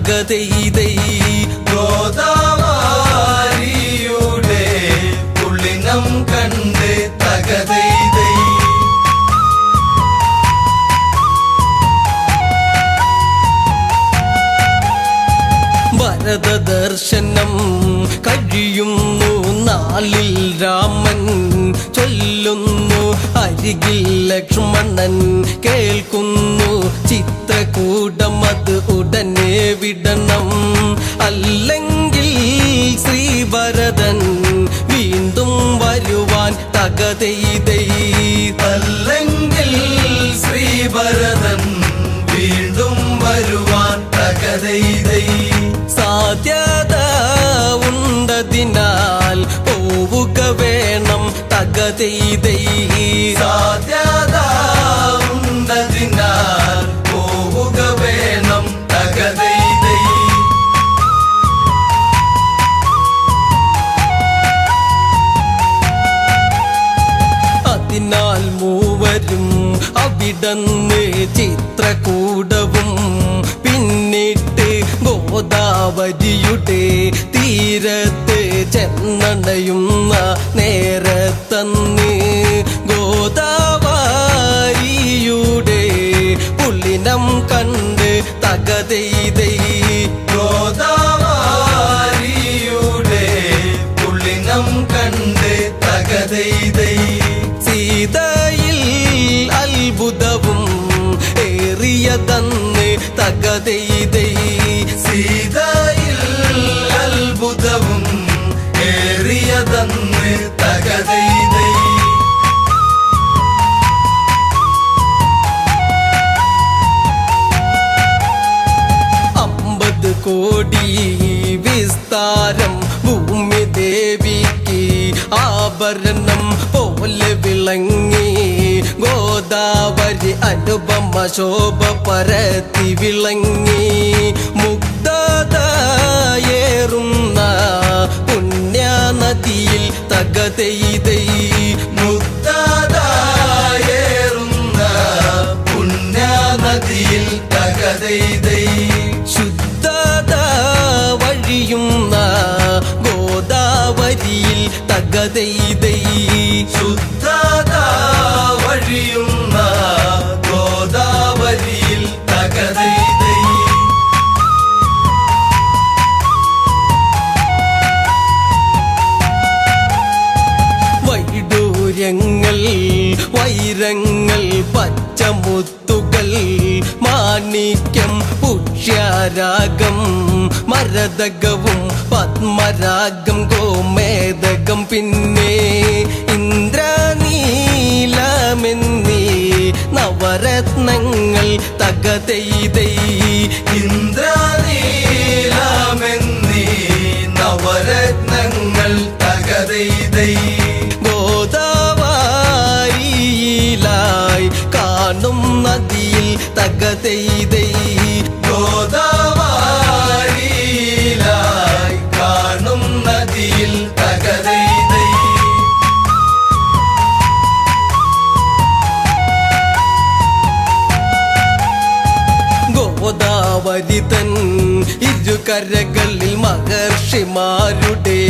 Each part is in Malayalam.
തകതെയ്തൈ ഗോദാവരിയുടെ പുള്ളിനം കണ്ട് തകതെയ്തൈ ഭരത ദർശനം കഴിയുന്നു നാളിൽ രാമൻ ചൊല്ലുന്നു അരികിൽ ലക്ഷ്മണൻ കേൾക്കുന്നു ചിത്രകൂടം അത് ഉടനെ വിടണം അല്ലെങ്കിൽ ശ്രീഭരതൻ വീണ്ടും വരുവാൻ തകതെയ്തൈ അല്ലെങ്കിൽ ശ്രീഭരതൻ വീണ്ടും വരുവാൻ തകതെയ്തൈ സാധ്യത ഉണ്ടതിനാൽ പോവുക വേണം തകതെയ്തൈ സാധ്യത ഉണ്ടതിനാൽ പോവുക വേണം തകതെയ്തൈ അതിനാൽ മൂവരും അവിടന്ന് ചിത്രകൂടവും പിന്നിട്ട് ഗോദാവരിയുടെ തീരത്ത് ചെന്നണയുന്ന നേരത്തന്ന് ഗോദാവരിയുടെ പുള്ളിനം കണ്ട് തകതെയ്തൈ ഗോദാവരിയുടെ പുള്ളിനം കണ്ട് തകതെയ്തൈ സീതയിൽ അത്ഭുതവും ഏറിയതന്ന് തകതെയ്തൈ സീതയിൽ അത്ഭുതവും ഏറിയതന്ന് തകതെയ്തൈ 50 കോടി വിസ്താരം ഭൂമി ദേവിക്ക് ആഭരണം പോലെ വിളങ്ങി ഗോദാവരി അനുപമ ശോഭ പരത്തി വിളങ്ങി മുഗ്ധതയേറുന്ന പുണ്യനദിയിൽ തകതെയ്തൈ മുഗ്ധതയേറുന്ന പുണ്യനദിയിൽ തകതെയ്തൈ ശുദ്ധത വഴിയുന്ന ഗോദാവരിയിൽ തകതെയ്തൈ ശുദ്ധത വഴിയുന്ന ഗോദാവരിയിൽ തകതെയ്തൈ വൈഡൂര്യങ്ങൾ വൈരങ്ങൾ പച്ചമുത്തുകൾ മാണിക്യം പുഷ്യരാഗം മരതകവും പത്മരാഗം ഗോമേതകം പിന്നെ ഇന്ദ്രനീലമെന്നീ നവരത്നങ്ങൾ തകതെയ്തൈ ഇന്ദ്രനീലമെന്നീ നവരത്നങ്ങൾ തകതെയ്തൈ ഗോദാവരിയിലായി കാണും നദിയിൽ തകതെയ്തൈ ഗോദാവരിയിലായി കാണും നദിയിൽ തകതെയ്തൈ ഗോദാവരി തൻ ഇരുകരകളിൽ മഹർഷിമാരുടെ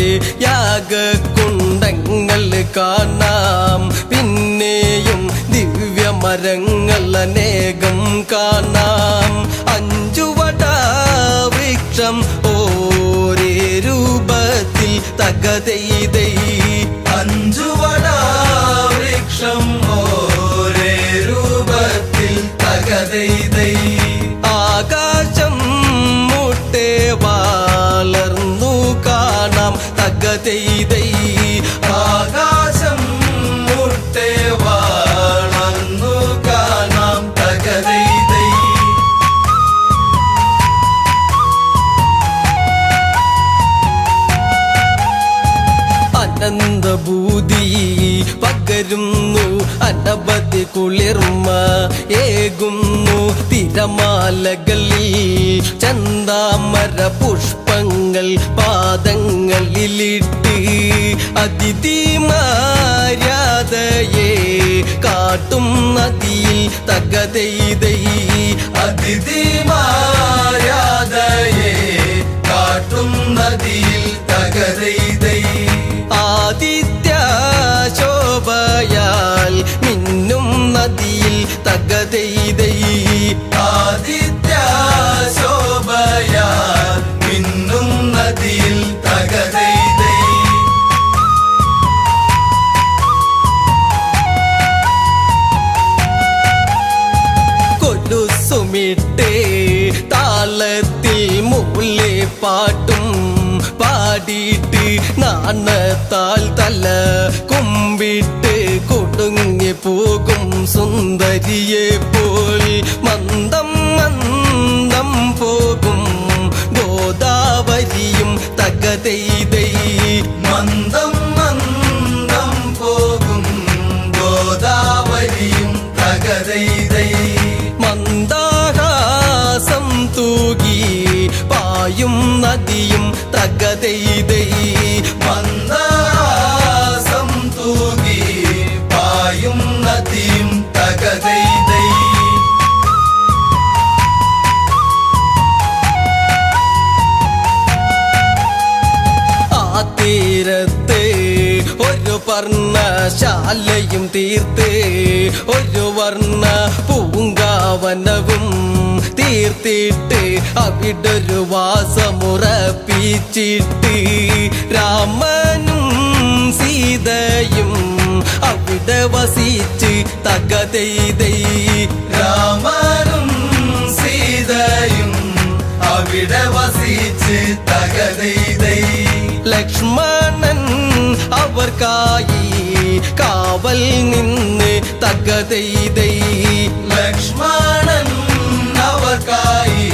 യാഗകുണ്ടങ്ങൾ കാണാം പിന്നെയും ദിവ്യമരങ്ങൾ അനേകം കാണാം 5 വടവൃക്ഷം ഓരേ രൂപത്തിൽ തകതെയ്തൈ 5 വടവൃക്ഷം ഓരേ രൂപത്തിൽ തകതെയ്തൈ ആകാശം മുട്ടെ വളർന്നു കാണാം തകതെയ്തൈ ആകാശം മുട്ടെ വളർന്നു കാണാം തകതെയ്തൈ അനന്തഭൂതി പകരുന്നു അനവധി കുളിർമ ഏകുന്നു തിരമാലകളിൽ ചന്താമര പുഷ്പങ്ങൾ പാദങ്ങളിലിട്ട് അതിഥിമാര്യാദയെ കാട്ടും നദിയിൽ തകതെയ്തൈ അതിഥിമാര്യാദയെ നദിയിൽ തകതെയ്തൈ ആദിത്യ ശോഭയാ മിന്നും നദിയിൽ തകതെയ്തൈ കൊലുസുമിട്ടേ താളത്തിൽ മൂലെ പാട്ടും പാടിയിട്ട് നാണത്താൽ തല കുമ്പിട്ട് കൊടുങ്ങി പോകും സുന്ദരിയെ പോൽ മന്ദം മന്ദം പോകും ഗോദാവരിയും തകതെയ്തൈ മന്ദം മന്ദം പോകും ഗോദാവരിയും തകതെയ്തൈ മന്ദാഹാസം തൂകി പായും നദിയും തകതെയ്തൈ മന്ദാസം തൂകി പായും നദിയും തകതെയ്തൈ ആ തീരത്ത് ഒരു പർണശാലയും തീർത്ത് ഒരു വർണ്ണ പൂങ്കാവനവും തീർത്തിട്ട് അവിടൊരു വാസമുറപ്പിച്ചിട്ട് രാമനും സീതയും അവിടെ വസിച്ച് തകതെയ്തൈ രാമനും സീതയും അവിടെ വസിച്ച് തകതെയ്തൈ ലക്ഷ്മണൻ അവർക്കായി കാവൽ നിന്ന് തകതെയ്തൈ ലക്ഷ്മണൻ അവർക്കായി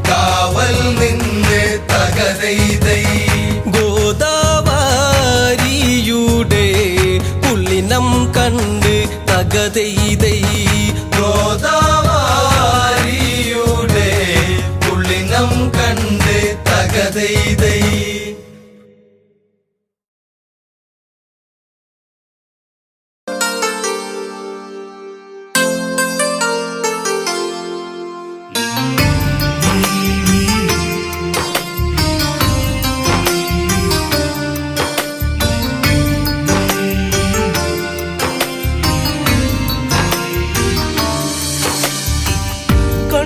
കാവൽ നിന്ന് തകതെയ്തൈ ഗോദാവരിയുടെ പുള്ളിനം കണ്ട് തകതെയ്തൈ ഗോദാവരിയുടെ പുള്ളിനം കണ്ട് തകതെയ്തൈ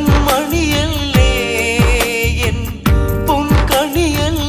കൺമണിയല്ലേ എൻ പൊൻകണിയല്ലേ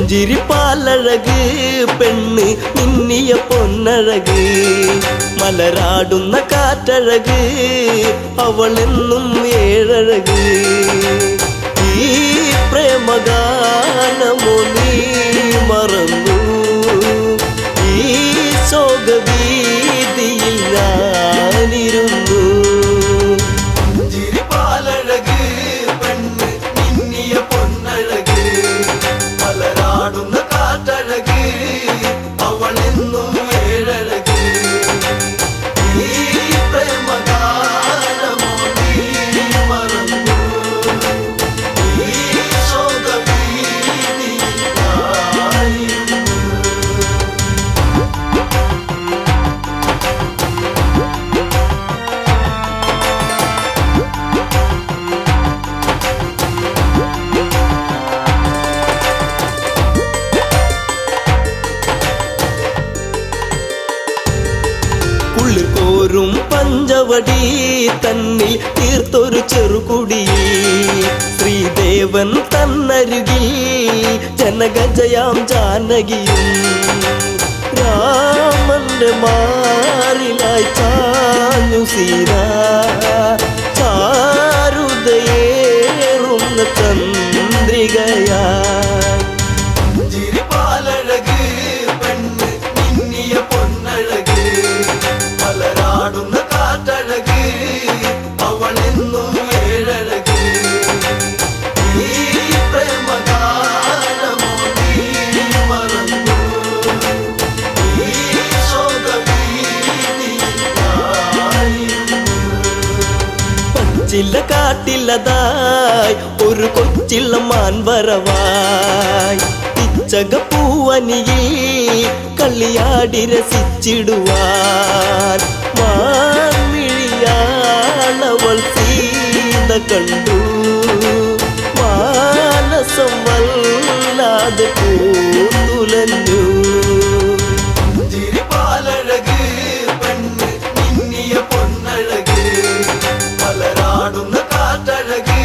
പുഞ്ചിരിപ്പാലഴക് പെണ്ണ് മിന്നിയ പൊന്നഴക് മലരാടുന്ന കാറ്റഴക് അവളെന്നും ഏഴഴക് ഈ പ്രേമഗാനമോ നീ മറന്നു ഈ ശോകവീതിയിൽ ഞാനിരുന്നു ചിരിപ്പാലഴക് പെണ്ണ് മിന്നിയ പൊന്നഴക് മലരാടുന്ന കാറ്റഴക് അവളെന്നും ഏഴഴക് ഈ പ്രേമഗാനമോ നീ മറന്നു ഈ ശോകവീതിയിൽ ഞാനിരുന്നു ഉള്ളിക്കോരും പഞ്ചവടി തന്നിൽ തീർത്തൊരു ചെറുകുടി ശ്രീദേവൻ തന്നരുകിൽ ജനഗജയാം ജാനകിയും രാമന്റെ മാറിലായി ചാഞ്ഞു സീത ചാരുതയേറുന്ന ചന്ദ്രികയായി ചിരിപ്പാലഴക് പെണ്ണ് മിന്നിയ പൊന്നഴക് മലരാടുന്ന കാറ്റഴക് അവളെന്നും ഏഴഴക് ഈ പ്രേമഗാനമോ നീ മറന്നു ഈ ശോകവീതിയിൽ ഞാനിരുന്നു പച്ചില കാട്ടിലതായി ഒരു കൊച്ചിള്ള മാൻവരവായി പിച്ചകപ്പൂവനിയിൽ കളിയാടി രസിച്ചിടുവാൻ മാൻമിഴിയാളവൾ സീത കണ്ടു മാനസം വല്ലാതെ പൂത്തുലഞ്ഞു ചിരിപ്പാലഴക് പെണ്ണ് മിന്നിയ പൊന്നഴക് മലരാടുന്ന കാറ്റഴക്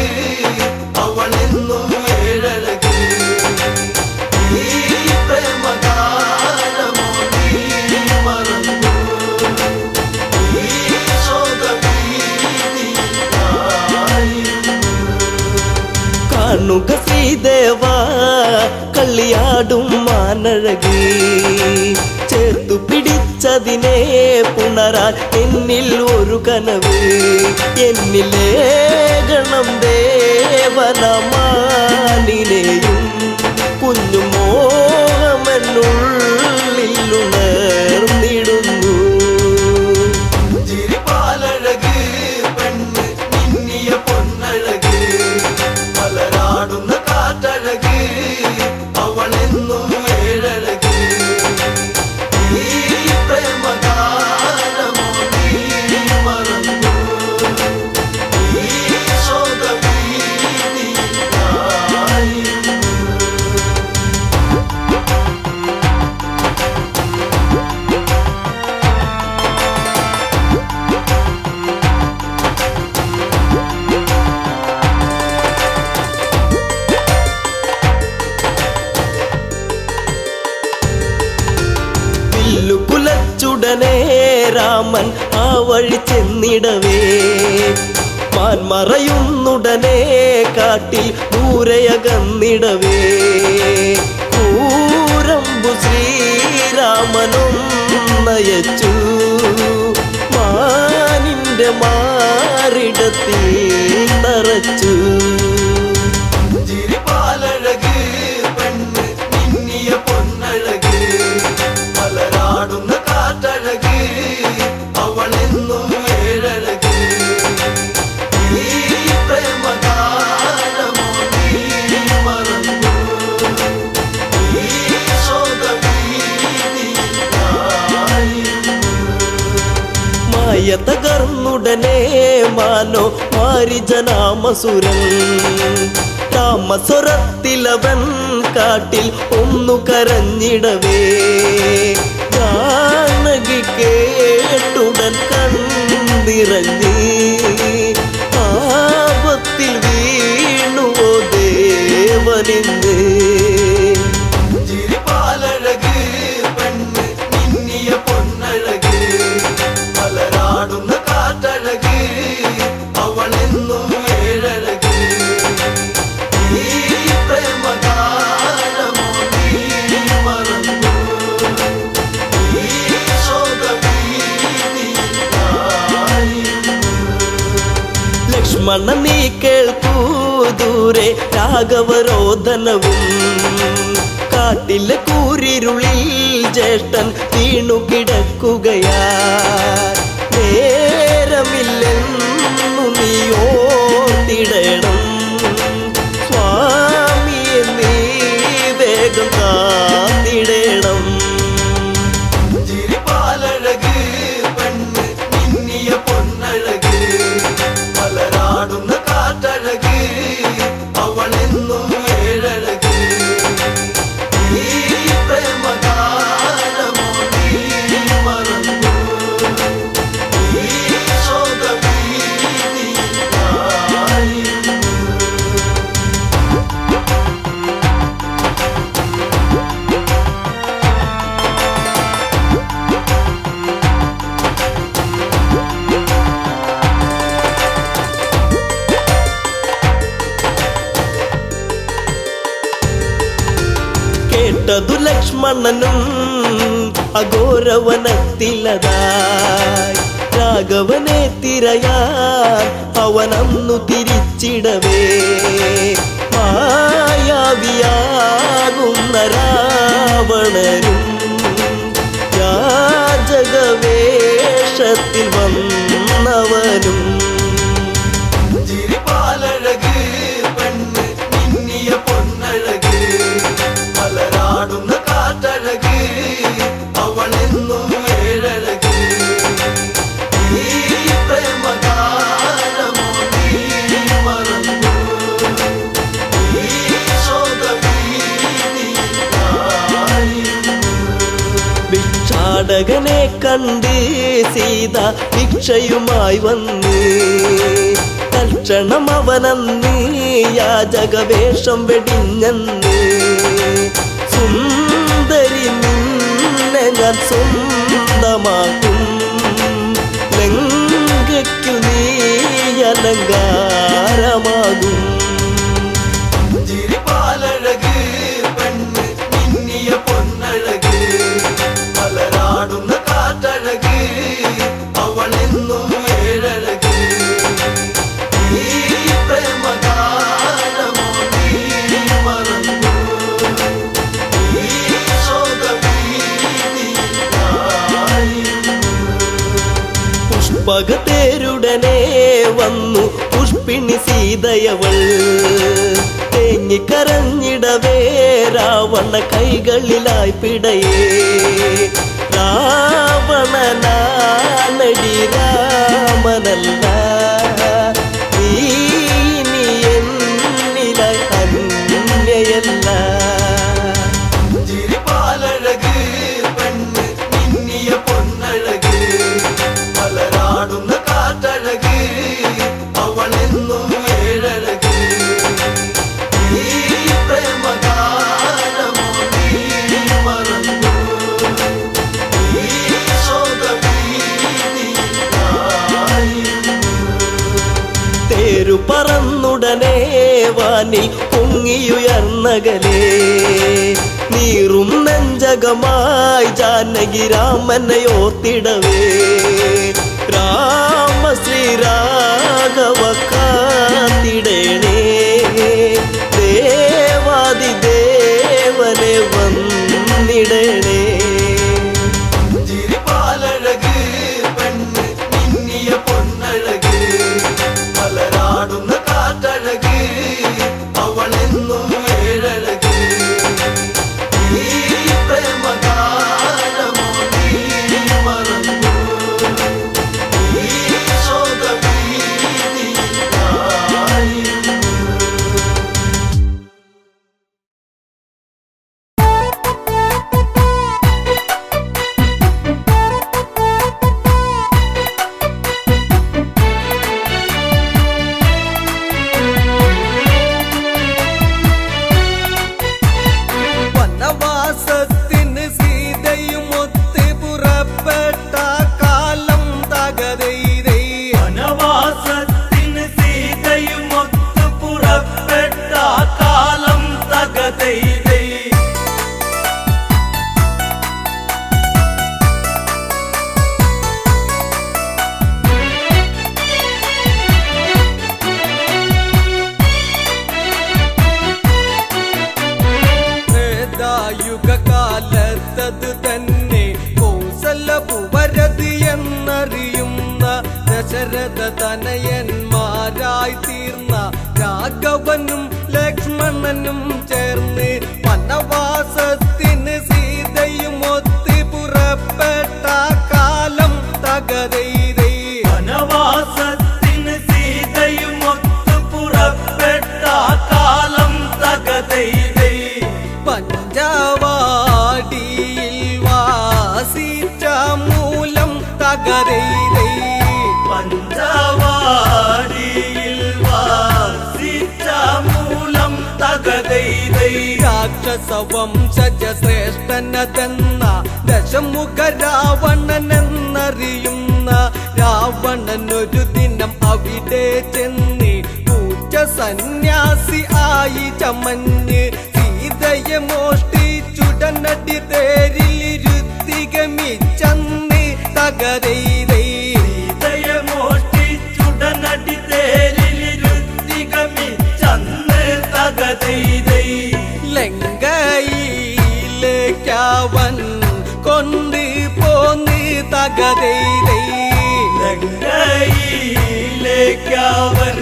അവളെന്നും ഏഴഴക് ഈ പ്രേമഗാനമോ നീ മറന്നു ഈ ശോകവീതിയിൽ ഞാനിരുന്നു കാണുക ശ്രീദേവ കളിയാടും മാനഴകി ചേർത്തു പിടിച്ചതിനെ പുണരാൻ എന്നിൽ ഒരു കനവ് എന്നിലേ ഗണം ദേവനമാനിനെയും കുഞ്ഞു മോഹമെന്നുള്ളിലുണർന്നിടുന്നു ചിരിപ്പാലഴക് പെണ്ണ് മിന്നിയ പൊന്നഴക് മലരാടുന്ന കാറ്റഴക് അവളെന്നും ഏഴഴക് ഈ പ്രേമഗാനമോ നീ മറന്നു ഈ ശോകവീതിയിൽ ഞാനിരുന്നു കുലച്ചുടനെ രാമൻ ആ വഴി ചെന്നിടവേ മാൻമറയുന്നുടനെ കാട്ടിൽ ദൂരയകന്നിടവേ കൂരമ്പു ശ്രീരാമനും നയച്ചു മാനിന്റെ മാറിടത്തിൽ നിറച്ചു ചിരിപ്പാലഴക് പെണ്ണ് മിന്നിയ പൊന്നഴക് മലരാടുന്ന കാറ്റഴക് അവളെന്നും ഏഴഴക് ഈ പ്രേമഗാനമോ നീ മറന്നു ഈ ശോകവീതിയിൽ ഞാനിരുന്നു മായ തകർന്നുടനെ മാനോ മാരിജനാമസുരൻ താമസുരത്തിലവൻ കാട്ടിൽ ഒന്നു കരഞ്ഞിടവേ ജാനകി കേട്ടുടൻ കണ്ണിറങ്ങി ആപത്തിൽ വീണുവോ ദേവനിന്ന് ദൂരെ രാഘവരോധനവും കാട്ടിലെ കൂരിരുളിൽ ജ്യേഷ്ഠൻ വീണു കിടക്കുകയാ നേരമില്ലെന്നു നീ ഓർത്തിടണം സ്വാമിയെ നീ വേഗം കാത്തിടണം ചിരിപ്പാലഴക് പെണ്ണ് മിന്നിയ പൊന്നഴക് മലരാടുന്ന കാറ്റഴക് അവളെന്നും ഏഴഴക് ഈ പ്രേമഗാനമോ നീ മറന്നു ഈ ശോകഭീതിയായിരുന്നു കേട്ടതു ലക്ഷ്മണനും അഘോരവനത്തിലതായി രാഘവനെ തിരയാൻ അവനന്നു തിരിച്ചിടവേ മായാവിയാകുന്ന രാവണനും യാചകവേഷത്തിൽ വന്നവനും ചിരിപ്പാലഴക് പെണ്ണ് മിന്നിയ പൊന്നഴക് മലരാടുന്ന കാറ്റഴക് അവളെന്നും ഏഴഴക് ഈ പ്രേമഗാനമോ നീ മറന്നു ഈ ശോകഭീതിയായിരുന്നു ഭിക്ഷാടകനെ കണ്ട് സീത ഭിക്ഷയുമായി വന്ന് തൽക്ഷണം അവനന്ന് യാചകവേഷം വെടിഞ്ഞന്ന് സുന്ദരി നിന്നെ ഞാൻ സ്വന്തമാക്കും ലങ്കയ്ക്കു നീ അലങ്കാരമാകും ചിരിപ്പാലഴക് പെണ്ണ് മിന്നിയ പൊന്നഴക് മലരാടുന്ന കാറ്റഴക് അവളെന്നും ഏഴഴക് ഈ പ്രേമഗാനമോ നീ മറന്നു ഈ ശോകഭീതിയായിരുന്നു പുഷ്പകത്തേരുടനെ വന്നു പുഷ്പിണി സീതയവൾ തേങ്ങിക്കരഞ്ഞിടവേ രാവണ കൈകളിലായി പിടയേ രാവണനാണടി രാമനല്ല നീ ഇനി എന്നിലായി അന്യയല്ല ചിരിപ്പാലഴക് പെണ്ണ് മിന്നിയ പൊന്നഴക് മലരാടുന്ന കാറ്റഴക് അവളെന്നും ഏഴഴക് ഈ പ്രേമഗാനമോ നീ മറന്നു ഈ ശോകഭീതിയായിരുന്നു തേരു പറന്നുടനെ വാനിൽ പൊങ്ങിയുയർന്നകലേ നീറും നെഞ്ചകമായി ജാനകി രാമനെ ഓർത്തിടവേ രാമ ശ്രീരാഘവ കാത്തിടേണേ ദേവാദിദേവനെ വന്നിടണേ ചിരിപ്പാലഴക് പെണ്ണ് മിന്നിയ പൊന്നഴക് മലരാടുന്ന കാറ്റഴക് അവളെന്നും ഏഴഴക് ഈ പ്രേമഗാനമോ നീ മറന്നു ഈ ശോകഭീതിയായിരുന്നു കാലത്തത് തന്നെ കൗസലപുവരതി എന്നറിയുന്ന ദശരഥ തനയന്മാരായി തീർന്ന രാഘവനും ലക്ഷ്മണനും ചേർന്ന് വനവാസത്തിന് സീതയും ഒത്ത് പുറപ്പെട്ട കാലം തകതൈതൈ. വനവാസത്തിന് സീതയും ഒത്ത് പുറപ്പെട്ട കാലം തകതൈതൈ. പഞ്ചവാടിയിൽ വാസിച്ച മൂലം തകതൈതൈ. പഞ്ചവാടിയിൽ വാസിച്ച മൂലം തകതൈതൈ. രാക്ഷസവംശജ ശ്രേഷ്ഠനതെന്ന ദശമുഖ രാവണനെന്നറിയുന്ന രാവണൻ ഒരു ദിനം അവിടെ ചെന്ന് പൂച്ച സന്യാസി ആയി ചമഞ്ഞ് സീതയെ മോഷ്ടിച്ചുടനടി തേരിലിരുത്തി ഗമിച്ചന്ന് തകതൈതൈ. സീതയെ മോഷ്ടിച്ചുടനടി തേരിലിരുത്തി ഗമിച്ചന്ന് തകതൈതൈ. ലങ്കയിലേക്കവൻ കൊണ്ട് പോന്ന് തകതൈതൈ. ലങ്കയിലേക്കവൻ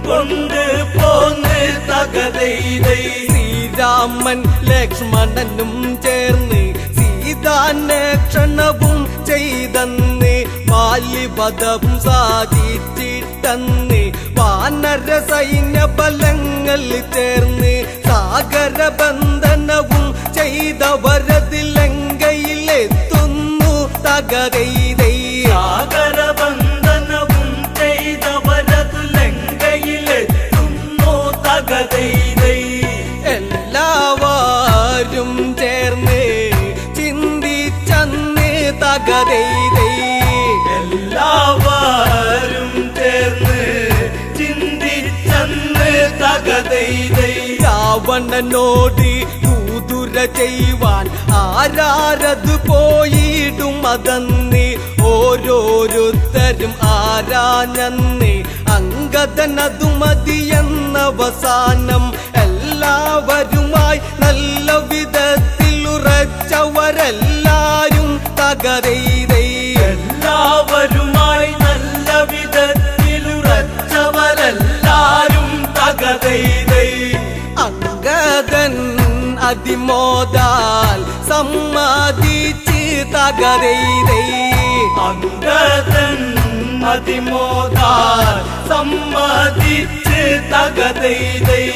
കൊണ്ട് പോന്ന് തകതൈതൈ. ശ്രീരാമൻ ലക്ഷ്മണനും ചേർന്ന് സീതാന്വേഷണവും ചെയ്തന്ന് ബാല്യവധം സാധിച്ചിട്ടന്ന് വാനര സൈന്യ ബലങ്ങൾ ചേർന്ന് സാഗരബന്ധനവും ചെയ്തവരത് ലങ്കയിലെത്തുന്നു തകതൈതൈ. സാഗരബന്ധനവും ചെയ്തവരത് ലങ്കയിലെത്തുന്നു തകതൈതൈ. എല്ലാവരും ചേർന്ന് ചിന്തിച്ചന്ന് തകതൈതൈ. എല്ലാവരും ചേർന്ന് ചിന്തിച്ചന്ന് തകതൈതൈ. രാവണനോട് കൂതുര ചെയ്യുവാൻ ആരാരത് പോയിടും അതന്ന് ഓരോരുത്തരും ആരാഞ്ഞന്ന് അങ്കദനതു മതിയെന്നവസാനം എല്ലാവരുമായി നല്ല വിധത്തിൽ ഉറച്ചവരെല്ലാരും തകതൈതൈ. എല്ലാവരുമായി നല്ല വിധത്തിൽ ഉറച്ചവരെല്ലാരും തകതൈതൈ. അങ്കദൻ അതിമോദാൽ സമ്മതിച്ച് തകതൈതൈ. അങ്കദൻ അതിമോദാൽ സമ്മതിച്ച് തകതൈതൈ.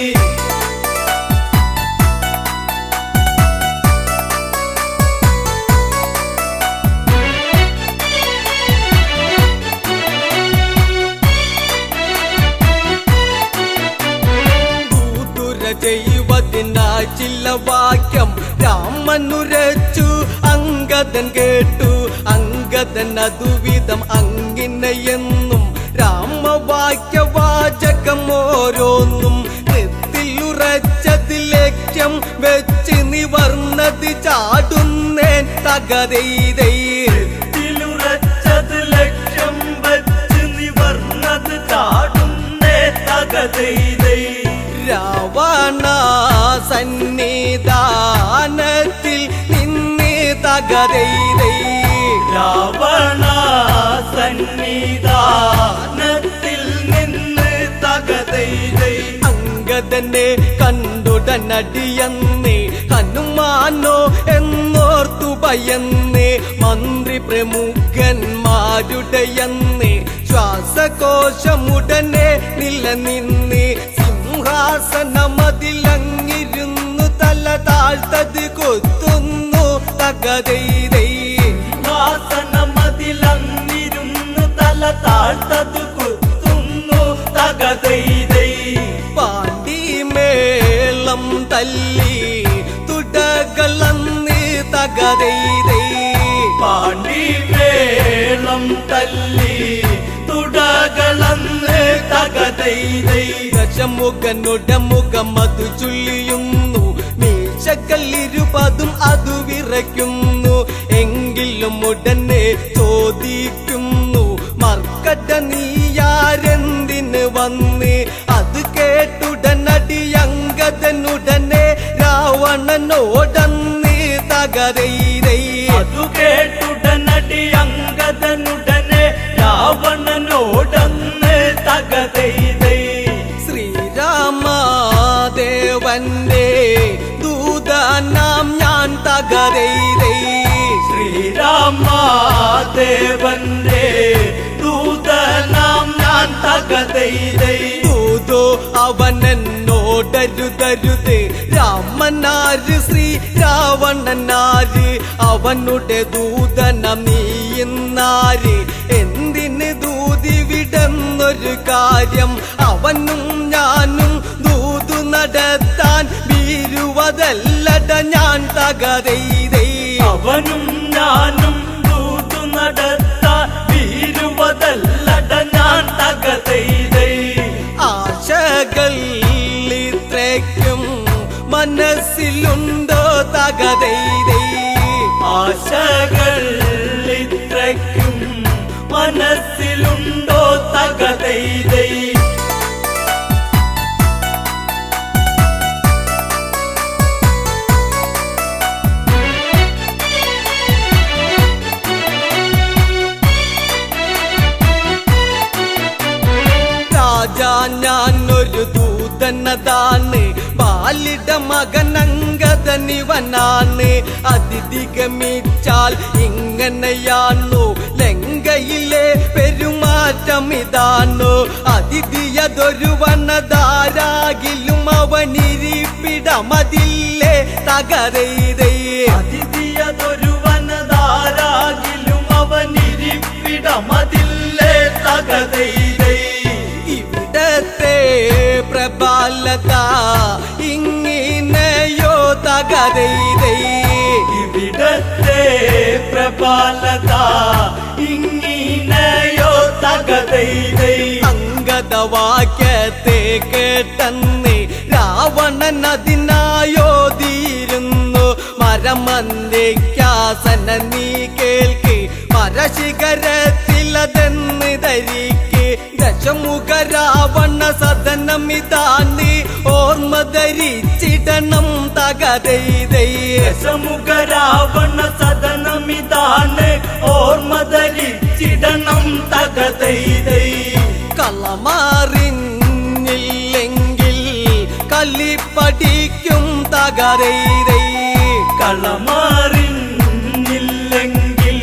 ചെയ്യുവതിനായി ചില വാക്യം രാമനുരച്ചു അങ്കദൻ കേട്ടു. അങ്കദൻ അതുവിധം അങ്ങിനെയെന്നും രാമവാക്യവാചകം ഓരോന്നും കൃത്തിലുറച്ചത് ലക്ഷ്യം വെച്ച് നിവർന്നത് ചാടുന്നേൻ തകതൈതൈ. കൃത്തിലുറച്ചത് ലക്ഷ്യം വെച്ച് നിവർന്നത് ചാടുന്നേ തകതൈതൈ. രാവണ സന്നിധാനത്തിൽ നിന്ന് തകതൈതൈ. രാവണ സന്നിധാനത്തിൽ നിന്ന് തകതൈതൈ. അങ്കദനെ കണ്ടുടനടിയന്ന് ഹനുമാനോ എന്നോർത്തു ഭയന്ന് മന്ത്രി പ്രമുഖന്മാരുടെയന്ന് ശ്വാസകോശമുടനെ നിലനിന്ന് സിംഹാസനമതിലങ്ങിരുന്നു തല താഴ്ത്തത് കൊത്തുന്നു തകതൈതൈ. സിംഹാസനമതിലങ്ങിരുന്നു തല താഴ്ത്തത് കൊത്തുന്നു തകതൈതൈ. പാണ്ടിമേളം തല്ലി തുടകളന്ന് തകതൈതൈ. പാണ്ടിമേളം തല്ലി തുടകളന്ന് തകതൈതൈ. ദശമുഖനുടെ മുഖം അതു ചുള്ളിയുന്നു മീശക്കല്ലിരുപതും അതു വിറയ്ക്കുന്നു. എങ്കിലും ഉടനെ ചോദിക്കുന്നു മർക്കട നീയാരെന്തിന് വന്ന്. അത് കേട്ടുടനടി അങ്കദനുടനെ രാവണനോടന്ന് തകതൈതൈ. അതു കേട്ടുടനടി അങ്കദനുടനെ രാവണനോടന്ന് തകതൈതൈ. ശ്രീരാമദേവന്റെ ദൂതനാം ഞാൻ തകതൈതൈ. ശ്രീരാമദേവന്റെ ദൂതനാം ഞാൻ തകതൈതൈ. ദൂതോ അവനെന്നോടരുതരുത്, രാമനാര് ശ്രീ രാവണനാര്, അവനുടെ ദൂതനം നീയുന്നാര്, എന്തിന് ദൂതി വിടുന്നൊരു കാര്യം, അവനും ഞാനും ദൂതു നടത്താൻ വീരുവതല്ലട ഞാൻ തകതൈതൈ. അവനും ഞാനും ദൂതു നടത്താൻ വീരുവതല്ലട ഞാൻ തകതൈതൈ. ആശകൾ ഇത്രയ്ക്കും മനസ്സിലുണ്ടോ തകതൈതൈ. ആശകൾ ഇത്രയ്ക്കും മനസ്സിലുണ്ടോ തകതൈതൈ. രാജാ ഞാനൊരു ദൂതനതാണ്, ബാലിട മകനങ്കദനിവനാണ്, അതിഥിഗമിച്ചാൽ ഇങ്ങനെയാണു ലങ്കയിലെ പെരുമാറ്റം ഇതാണു, അതിഥിയതൊരു വനതാരാകിലും അവനിരിപ്പിടമതില്ലേ തകതൈതൈ. അതിഥിയതൊരു വനതാരാകിലും അവനിരിപ്പിടമതില്ലേ തകതൈതൈ. ഇവിടത്തെ പ്രബലത ഇങ്ങനെയോ തകതൈതൈ. ഇവിടത്തെ പ്രബലത ഇങ്ങനെയോ തകതൈതൈ. അങ്കദവാക്യത്തെ കേട്ടെന്ന് രാവണൻ അതിനായോതിയിരുന്നു, മരമന്ദിക്കാസന നീ കേൾക്ക്, മരശിഖരത്തിലതെന്ന് ധരിക്ക്, ദശമുഖ രാവണ സദനമിതാന്ന് ഓർമ്മ ധരിച്ചിടണം തകതൈതൈ. ദശമുഖ രാവണ സദനമിതാണ് ഓർമ്മ ധരിച്ചിടണം തകതൈതൈ. കളമാറിഞ്ഞില്ലെങ്കിൽ കലിപ്പടിക്കും തകതൈതൈ. കളമാറിഞ്ഞില്ലെങ്കിൽ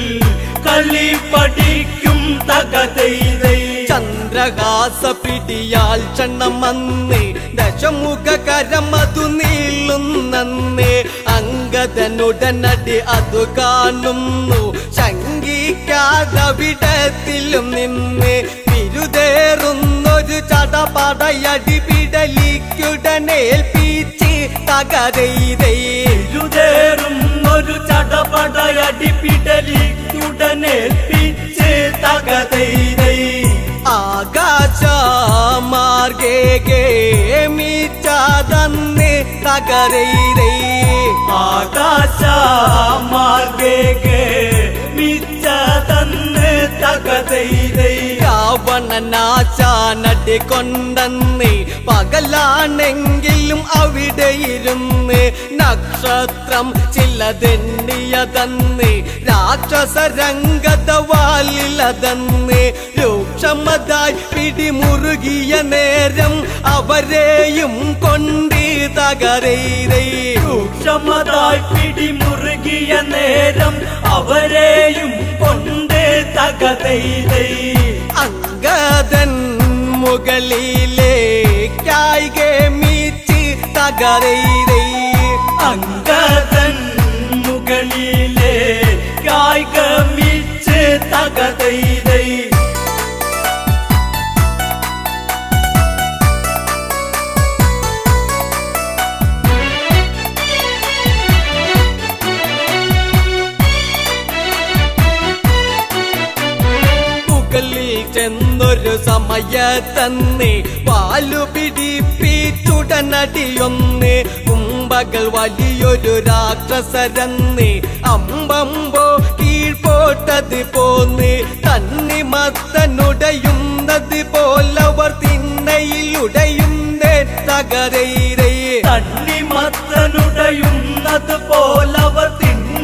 കളി പഠിക്കും തകതൈതൈ. ചന്ദ്രഹാസ പിടിയാൽ ക്ഷണമന്ന് ദശമുഖ കരമതു നീളുന്നന്ന്, അങ്കദനുടനടി അതു കാണുന്നു ശങ്കിക്കാതവിടത്തിലും നിന്ന്, വിരുദേറുന്നൊരു ചടപടയടി പിടലിക്കുടനേൽപ്പിച്ച് തകതൈതൈ. ഇരുതേറുന്നൊരു ചടപടയടി പിടലിക്കുടനേൽപ്പിച്ച് തകതൈതൈ. ആകാശമാർഗേ മിച്ചതന്ന് തകതൈതൈ. ആകാശമാർഗേ മിച്ചതന്ന് തകതൈതൈ. രാവണനാശാനടി കൊണ്ടെന്ന് പകലാണെങ്കിലും അവിടെ ഇരുന്ന്, നക്ഷത്രം ചിലതെണ്ണിയതന്ന് രാക്ഷസരംഗതവാലിലതന്ന്, രൂക്ഷമതായി പിടിമുറുകിയ നേരം അവരെയും കൊണ്ട് തകതൈതൈ. രൂക്ഷമതായി പിടിമുറുകിയ നേരം അവരെയും കൊണ്ട് തകതൈതൈ. അങ്കദൻ മുകളിലേക്കായി ഗമിച്ച് തകതൈതൈ. അങ്കദൻ മുകളിലെ കായികമിച്ച് തകതൈതൈ. മുകളിൽ ചെന്നൊരു സമയത്തന്ന് പാലു പിടിപ്പിച്ചുടനടിയൊന്ന്, കുംഭകൾ വലിയൊരു രാക്ഷസരന്ന് അമ്പമ്പോ കീഴ്പോട്ടത് പോന്ന്, തന്നിമത്തനുടയുന്നത് പോലവർ തിണ്ണയിലുടയുന്നേ തകതൈതൈ. തന്നിമത്തനുടയുന്നത് പോലവർ തിണ്ണ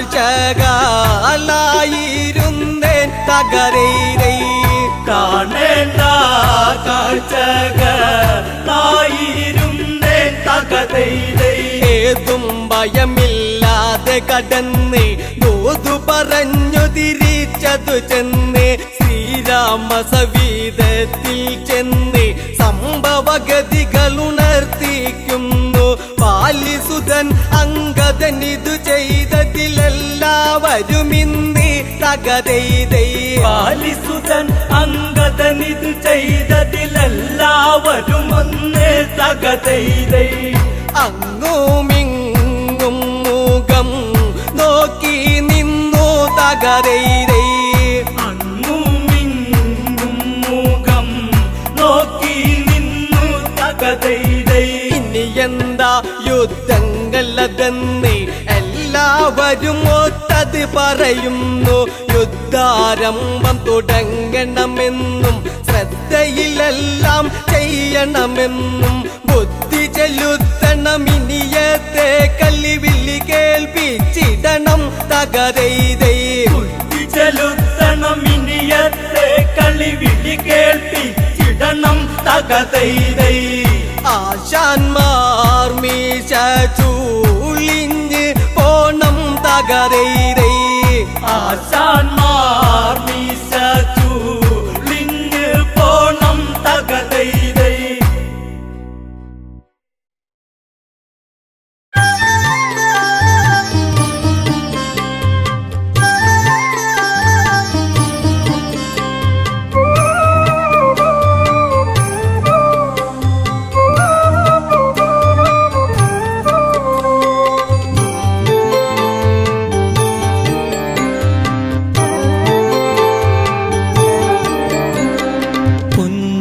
കാഴ്ചകളായിരുന്നേൻ തകരൈരൈ കാണേണ്ട കാഴ്ചകളായിരുന്നേൻ തകതൈതൈ ഏതും ഭയമില്ലാതെ കടന്ന് ദൂതു പറഞ്ഞു തിരിച്ചതു ചെന്ന് ശ്രീരാമ സവീതത്തിൽ ചെന്ന് സംഭവഗതികൾ ഉണർത്തിക്കുന്നു ബാലിസുതൻ അംഗദൻ ഇതു ചെയ്തതിലെല്ലാവരും ഇന്ന് തകതൈതൈ ബാലിസുതൻ അംഗദൻ ഇതു ചെയ്തതിലെല്ലാവരും ഒന്ന് തകതൈതൈ അങ്ങുമിങ്ങും മുഖം നോക്കി നിന്നു തകരൈരൈ അങ്ങുമിങ്ങും മുഖം നോക്കി നിന്നു തകതൈതൈ ഇനി എന്താ യുദ്ധങ്ങളതെന്ന് എല്ലാവരും ഒത്തത് പറയുന്നു യുദ്ധാരംഭം തുടങ്ങണമെന്നും ശ്രദ്ധയിലെല്ലാം ചെയ്യണമെന്നും ബുദ്ധി ചെലുത്തണം ഇനിയത്തെ കല്ലിവില്ലി കേൾപ്പിച്ചിടണം തകരൈതൈ ബുദ്ധി ചെലുത്തണം ഇനിയത്തെ കളിവിളി കേൾപ്പിച്ചിടണം തകതൈതൈ ആശാന്മാർ മീശ ചൂളിഞ്ഞ് പോണം തകരൈരൈ ആശാന്മാർ മീശ ചൂളിഞ്ഞ് പോണം തകതൈതൈ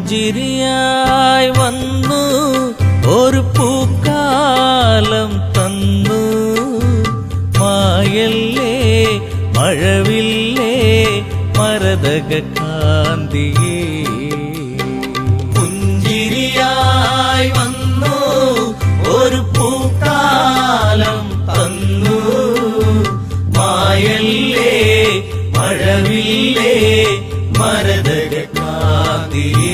പുഞ്ചിരിയായി വന്നു ഒരു പൂക്കാലം തന്നു മായല്ലേ മഴവില്ലേ മരതക കാന്തിയേ പുഞ്ചിരിയായി വന്നു ഒരു പൂക്കാലം തന്നു മായല്ലേ മഴവില്ലേ മരതക കാന്തിയേ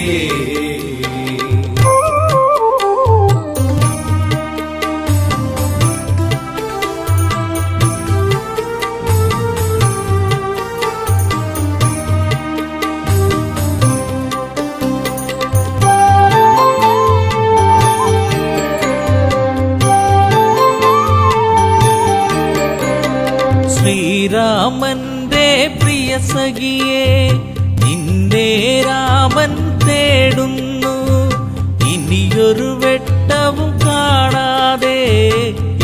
ശ്രീരാമന്റെ പ്രിയ സഖിയെ നിന്റെ രാമൻ തേടുന്നു ഇനിയൊരു വെട്ടവും കാണാതെ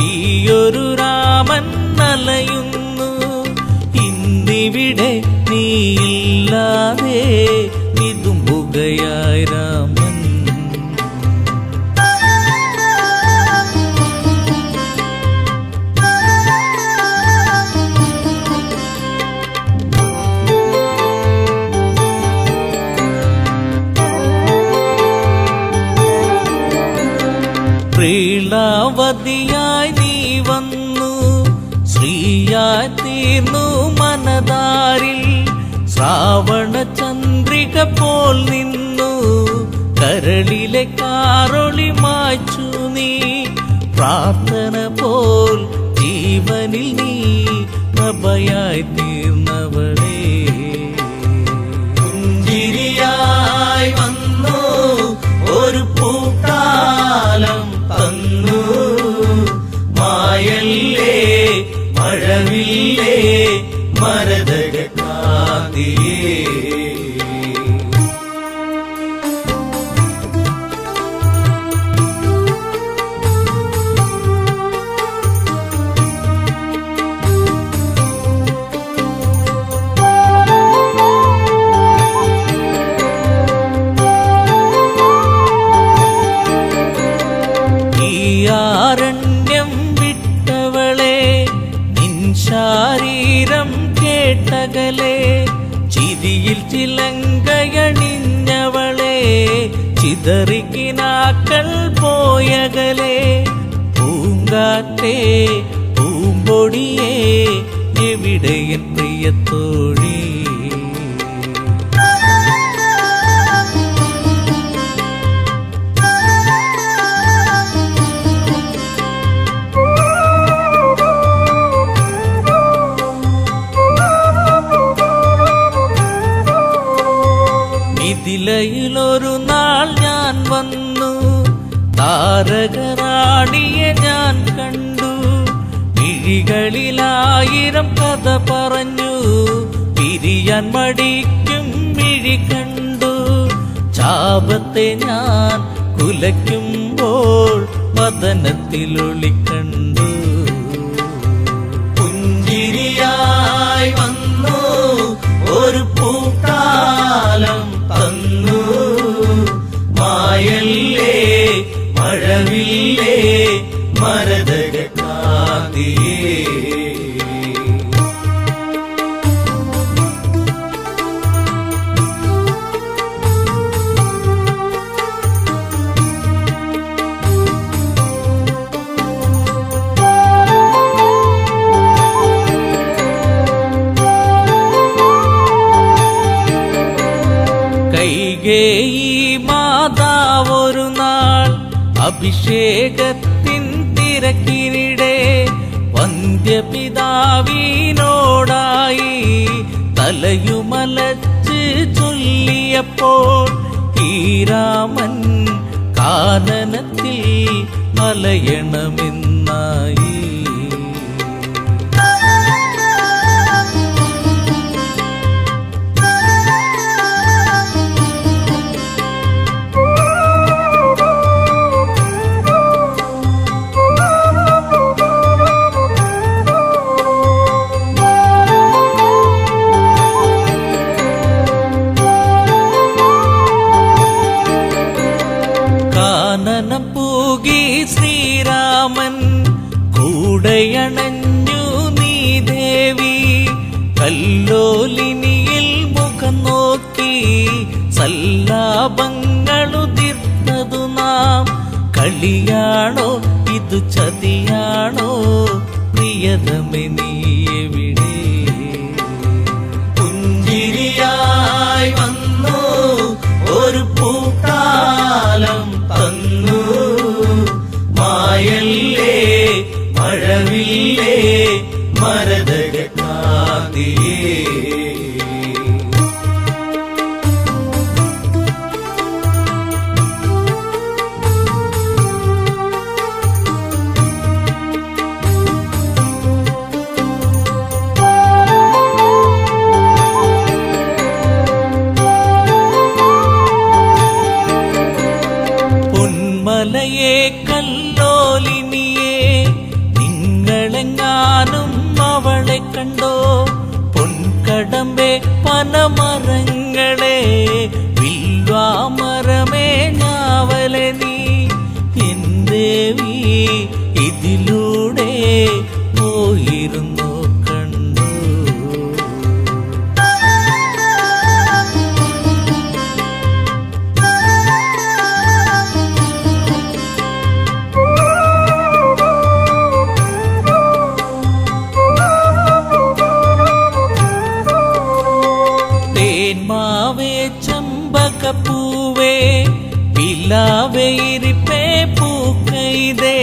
ഈയൊരു രാമൻ അലയുന്നു ഇന്നിവിടെ നീയില്ലാതെ വിതുമ്പുകയായി രാമൻ പ്രീളാവതിയായി നീ വന്നു ശ്രീയായി തീർന്നു മനതാരിൽ ശ്രാവണ ചന്ദ്രിക പോൽ നിന്നു കരളിലെ കാറൊളി മായ്ച്ചു നീ പ്രാർത്ഥന പോൽ ജീവനിൽ നീ പ്രഭയായി തീർന്നവളേ പുഞ്ചിരിയായി വന്നു ഒരു പൂക്കാലം തന്നു മായല്ലേ മഴവില്ലേ മരതക കാന്തിയേ ആരണ്യം വിട്ടവളെ നിൻ ശാരീരം കേട്ടകലെ ചിരിയിൽ ചിലങ്കയണിഞ്ഞവളെ ചിതറിക്കിനാക്കൾ പോയകലെ പൂങ്കാറ്റേ പൂമ്പൊടിയേ എവിടെ എൻ പ്രിയത്തോഴി? മിഥിലയിലൊരു നാൾ ഞാൻ വന്നു, താരകറാണിയെ ഞാൻ കണ്ടു. മിഴികളിലായിരം കഥ പറഞ്ഞു, പിരിയാൻ മടിക്കും മിഴി കണ്ടു. ചാപത്തെ ഞാൻ കുലയ്ക്കുമ്പോൾ വദനത്തിലൊളിക്കണ്ടു. പുഞ്ചിരിയായി വന്നു ഒരു പൂക്കാലം തന്നു, മായല്ലേ മഴവില്ലേ മരതകാന്തിയേ. കൈകേയി മാതാവൊരു നാൾ അഭിഷേകത്തിൻ തിരക്കിനിടെ വന്ധ്യപിതാവിനോടായി തലയുമലച്ച് ചൊല്ലിയപ്പോൾ ഈ രാമൻ കാനനത്തിൽ മലയണമെന്നായി. കാനനം പൂകി ശ്രീരാമൻ കൂടയണഞ്ഞു നീ ദേവി. കല്ലോലിനിയിൽ മുഖം നോക്കി സല്ലാപങ്ങളുതിർത്തതു നാം. കളിയാണോ ഇതു ചതിയാണോ പ്രിയതമേ നീ എവിടെ? പുഞ്ചിരിയായി വന്നു ഒരു പൂക്കാലം തന്നു, മായല്ലേ മഴവില്ലേ മരതകാന്തിയേ. പൊന്മലയെ കല്ലോലിനിയെ നിങ്ങളെങ്ങാനും അവളെ കണ്ടോ? പൊൻകടമ്പെ പനമരങ്ങളെ വില്വാമരമേ ഞാവലെ നീ. എൻ ദേവി ഇതിലൂടെ പോയിരുന്നു കണ്ടു. തേന്മാവേ ചമ്പകപ്പൂവേ പിലാവേ ഇരിപ്പേ പൂക്കൈതേ.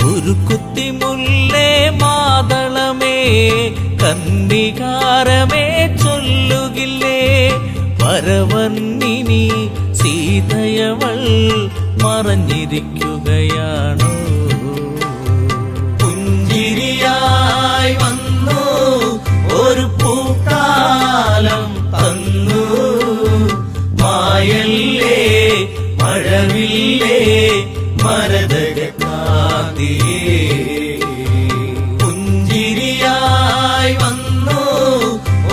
കുരുക്കുത്തി മുല്ലേ മാതളമേ കന്ദികാരമേ ചൊല്ലുകില്ലേ? വരവർണ്ണിനി സീതയവൾ മറഞ്ഞിരിക്കുകയാണോ? പുഞ്ചിരിയായി വന്നു ഒരു പൂക്കാലം തന്നു, മായല്ലേ മഴവില്ലേ മരതകാന്തിയേ. പുഞ്ചിരിയായി വന്നു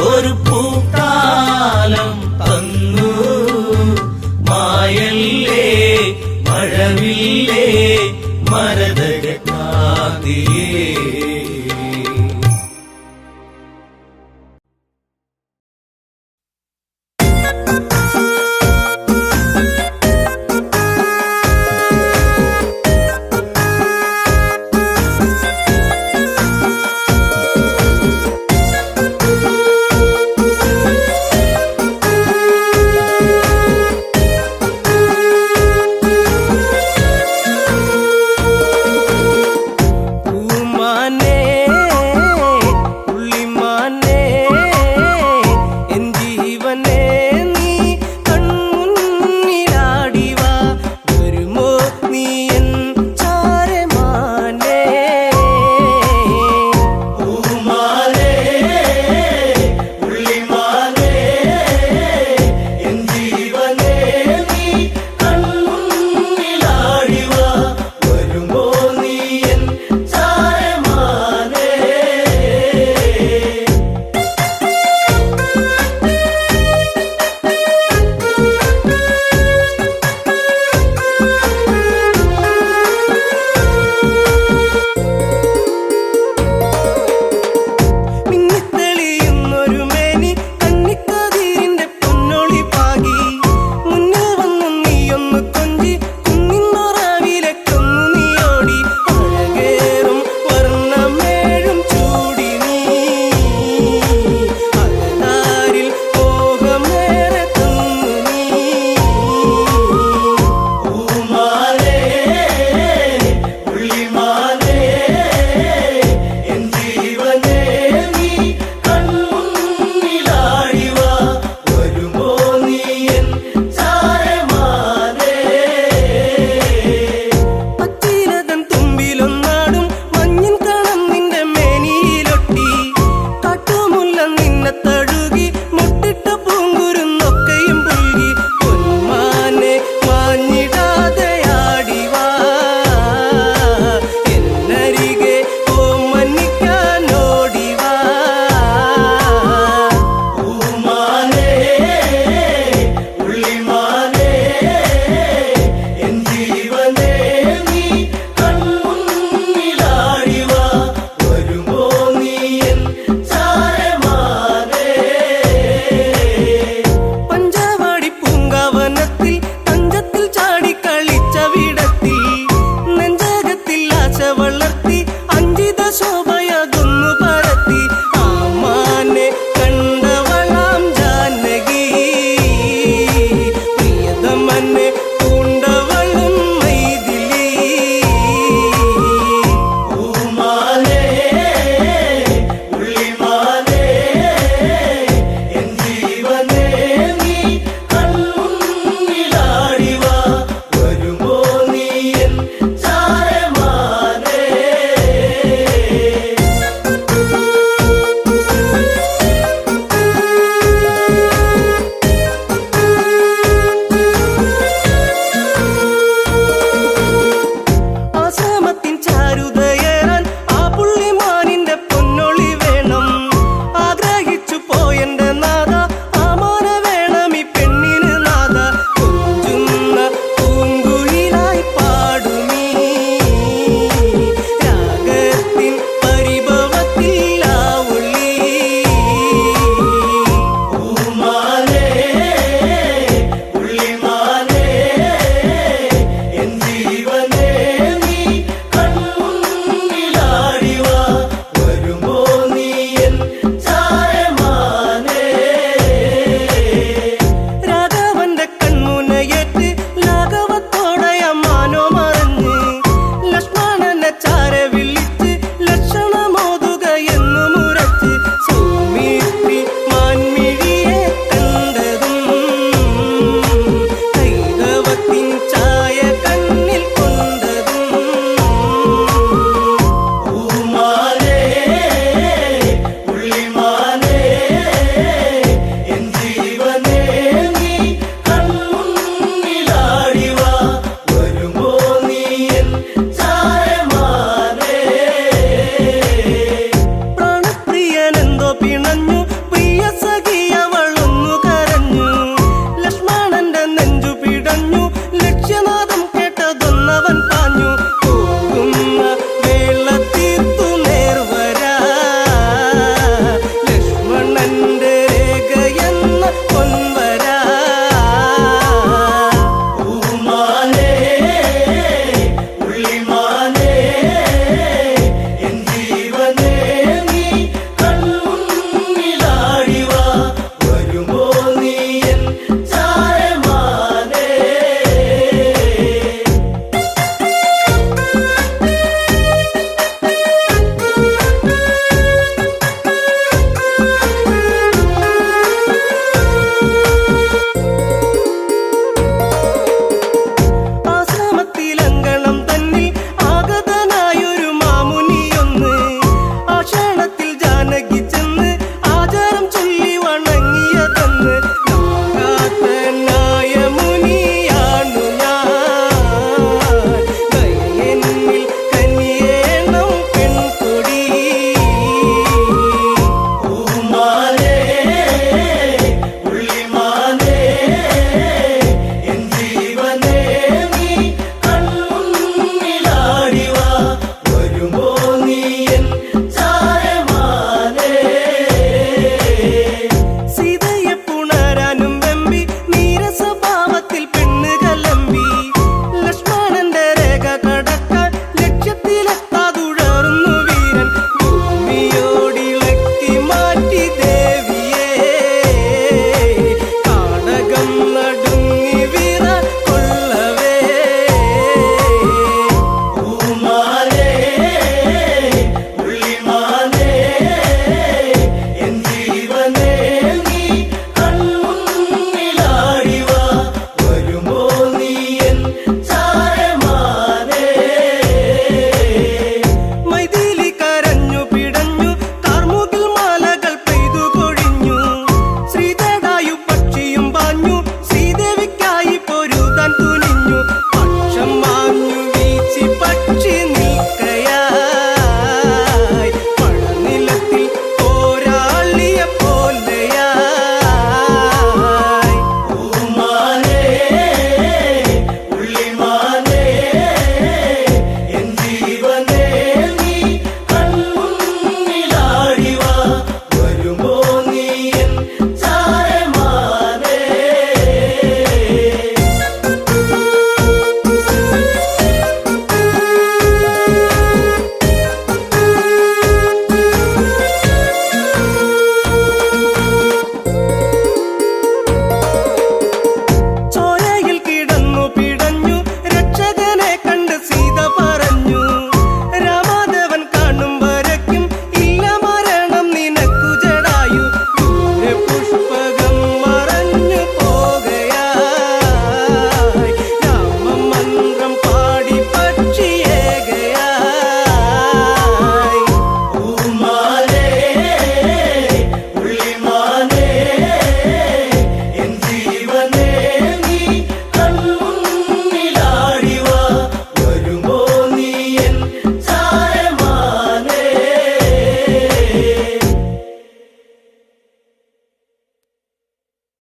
ഒരു പൂക്കാലം തന്നു, മായല്ലേ മഴവില്ലേ മരത